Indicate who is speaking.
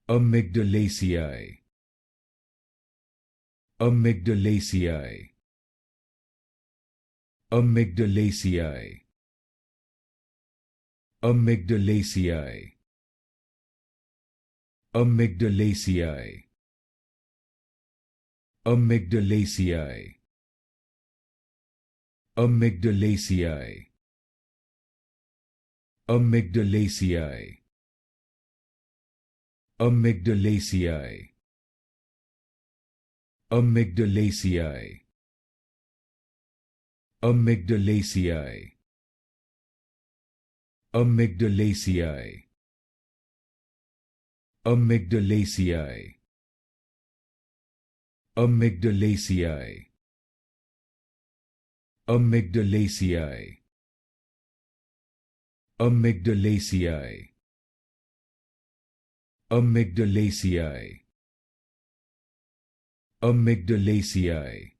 Speaker 1: Amygdalaceae. Amygdalaceae. Amygdalaceae. Amygdalaceae. Amygdalaceae. Amygdalaceae. Amygdalaceae. Amygdalaceae. Amygdalaceae. Amygdalaceae. Amygdalaceae. Amygdalaceae. Amygdalaceae. Amygdalaceae. Amygdalaceae. Amygdalaceae. Amygdalaceae. Amygdalaceae.